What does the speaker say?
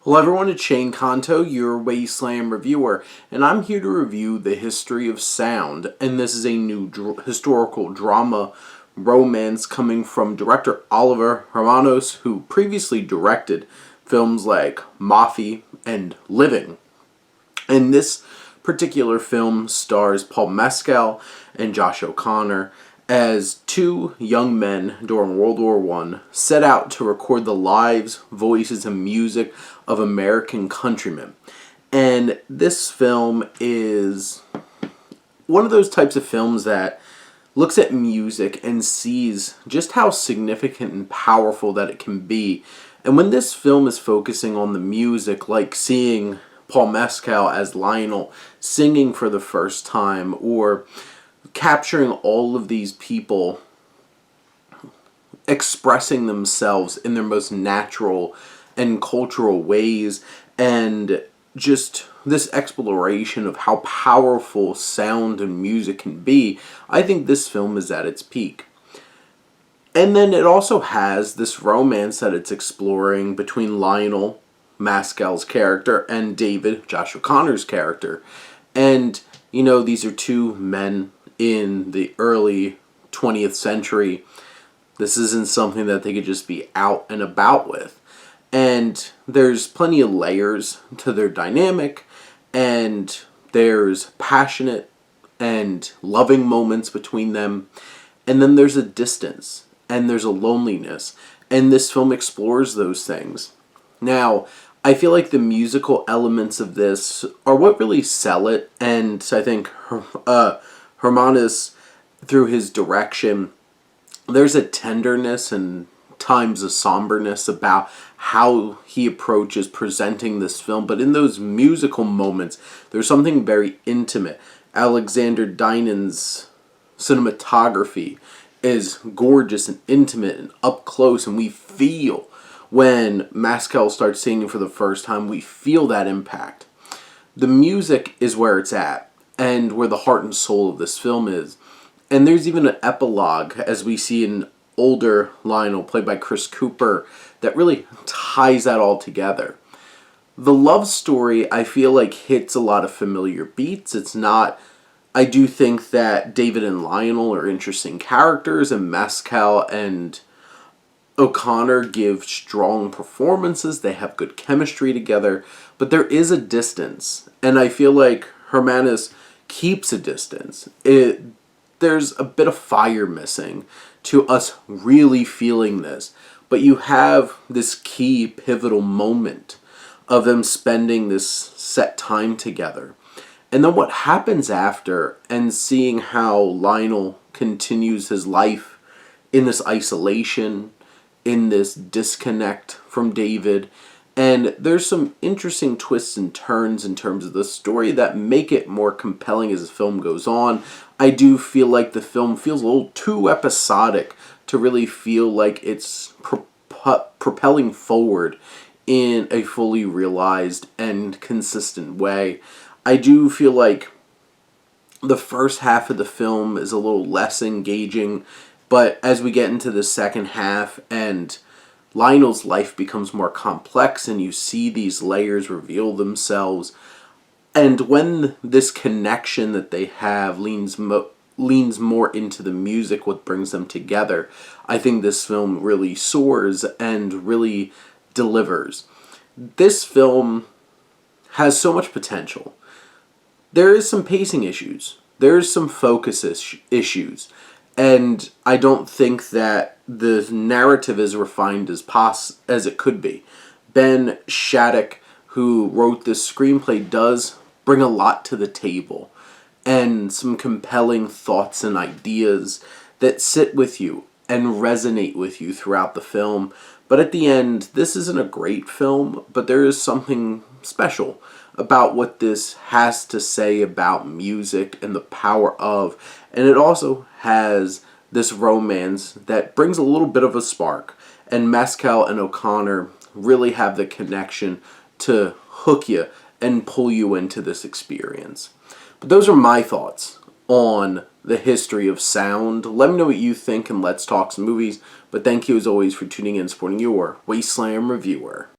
Hello everyone, it's Shane Kanto, your Wasteland reviewer, and I'm here to review the history of sound. And this is a new historical drama romance coming from director Oliver Hermanos, who previously directed films like Mafi and Living. And this particular film stars Paul Mescal and Josh O'Connor as two young men during World War I set out to record the lives, voices, and music of American countrymen. And this film is one of those types of films that looks at music and sees just how significant and powerful that it can be. And when this film is focusing on the music, like seeing Paul Mescal as Lionel singing for the first time, or capturing all of these people expressing themselves in their most natural and cultural ways, and just this exploration of how powerful sound and music can be, I think this film is at its peak. And then it also has this romance that it's exploring between Lionel, Mescal's character, and David, Josh O'Connor's character. And, you know, these are two men in the early 20th century. This isn't something that they could just be out and about with. And there's plenty of layers to their dynamic, and there's passionate and loving moments between them. And then there's a distance, and there's a loneliness. And this film explores those things. Now, I feel like the musical elements of this are what really sell it, and I think Hermanos, through his direction, there's a tenderness and times a somberness about how he approaches presenting this film. But in those musical moments, there's something very intimate. Alexander Dinan's cinematography is gorgeous and intimate and up close, and we feel when Mescal starts singing for the first time, we feel that impact. The music is where it's at, and where the heart and soul of this film is. And there's even an epilogue, as we see an older Lionel, played by Chris Cooper, that really ties that all together. The love story, I feel like, hits a lot of familiar beats. It's not... I do think that David and Lionel are interesting characters, and Mescal and O'Connor give strong performances. They have good chemistry together, but there is a distance, and I feel like Hermanos keeps a distance. There's a bit of fire missing to us really feeling this, but you have this key pivotal moment of them spending this set time together. And then what happens after, and seeing how Lionel continues his life in this isolation, in this disconnect from David. And there's some interesting twists and turns in terms of the story that make it more compelling as the film goes on. I do feel like the film feels a little too episodic to really feel like it's propelling forward in a fully realized and consistent way. I do feel like the first half of the film is a little less engaging, but as we get into the second half and Lionel's life becomes more complex and you see these layers reveal themselves, and when this connection that they have leans more into the music, what brings them together, I think this film really soars and really delivers. This film has so much potential. There is some pacing issues. There's some focus issues. And I don't think that the narrative is refined as it could be. Ben Shattuck, who wrote this screenplay, does bring a lot to the table, and some compelling thoughts and ideas that sit with you and resonate with you throughout the film. But at the end, this isn't a great film, but there is something special about what this has to say about music and the power of, and it also has this romance that brings a little bit of a spark, and Mescal and O'Connor really have the connection to hook you and pull you into this experience. But those are my thoughts on the history of sound. Let me know what you think, and let's talk some movies. But thank you as always for tuning in and supporting your Wasteland reviewer.